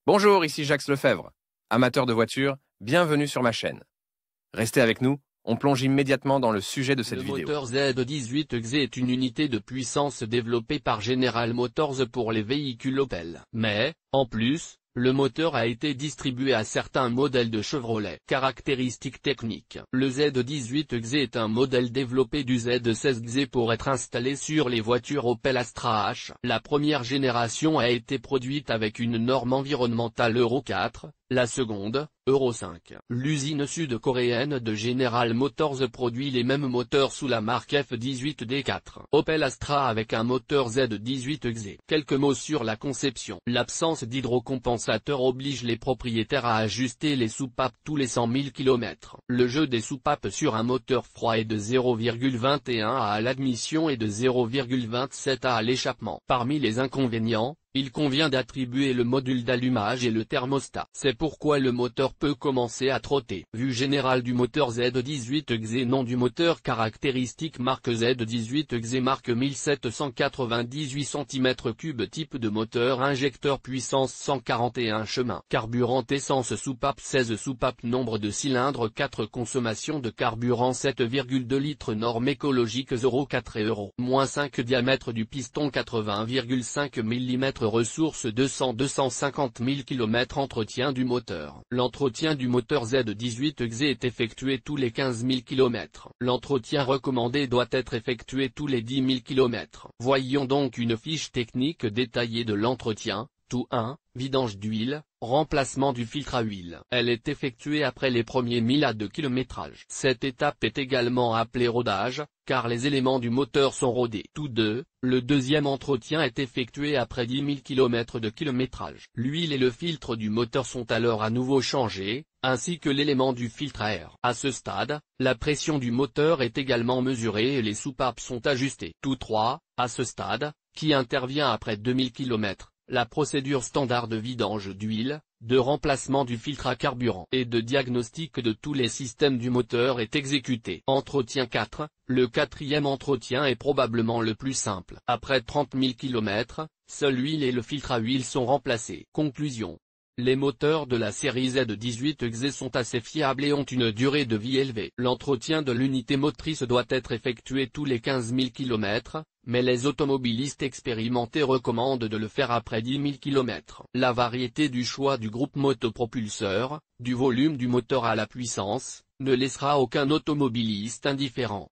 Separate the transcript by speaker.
Speaker 1: Bonjour, ici Jacques Lefebvre. Amateur de voitures, bienvenue sur ma chaîne. Restez avec nous, on plonge immédiatement dans le sujet de cette vidéo.
Speaker 2: Le moteur Z18X est une unité de puissance développée par General Motors pour les véhicules Opel. Mais, en plus, le moteur a été distribué à certains modèles de Chevrolet. Caractéristiques techniques. Le Z18X est un modèle développé du Z16X pour être installé sur les voitures Opel Astra H. La première génération a été produite avec une norme environnementale Euro 4, la seconde, Euro 5. L'usine sud-coréenne de General Motors produit les mêmes moteurs sous la marque F18D4. Opel Astra avec un moteur Z18X. Quelques mots sur la conception. L'absence d'hydrocompensateur oblige les propriétaires à ajuster les soupapes tous les 100 000 km. Le jeu des soupapes sur un moteur froid est de 0,21 à l'admission et de 0,27 à l'échappement. Parmi les inconvénients, il convient d'attribuer le module d'allumage et le thermostat. C'est pourquoi le moteur peut commencer à trotter. Vue générale du moteur Z18X et nom du moteur. Caractéristiques marque Z18X marque 1798 cm3 type de moteur injecteur puissance 141 chemin. Carburant essence soupape 16 soupapes nombre de cylindres 4 consommation de carburant 7,2 litres norme écologique 0,4 et Euro-5 diamètre du piston 80,5 mm ressources 250 000 km. Entretien du moteur. L'entretien du moteur Z18X est effectué tous les 15 000 km. L'entretien recommandé doit être effectué tous les 10 000 km. Voyons donc une fiche technique détaillée de l'entretien. Tout 1, vidange d'huile, remplacement du filtre à huile. Elle est effectuée après les premiers 1000 de kilométrage. Cette étape est également appelée rodage, car les éléments du moteur sont rodés. Tout 2, le deuxième entretien est effectué après 10 000 km de kilométrage. L'huile et le filtre du moteur sont alors à nouveau changés, ainsi que l'élément du filtre à air. À ce stade, la pression du moteur est également mesurée et les soupapes sont ajustées. Tout 3, à ce stade, qui intervient après 2000 km. La procédure standard de vidange d'huile, de remplacement du filtre à carburant et de diagnostic de tous les systèmes du moteur est exécutée. Entretien 4, le quatrième entretien est probablement le plus simple. Après 30 000 km, seule l'huile et le filtre à huile sont remplacés. Conclusion. Les moteurs de la série Z18X sont assez fiables et ont une durée de vie élevée. L'entretien de l'unité motrice doit être effectué tous les 15 000 km, mais les automobilistes expérimentés recommandent de le faire après 10 000 km. La variété du choix du groupe motopropulseur, du volume du moteur à la puissance, ne laissera aucun automobiliste indifférent.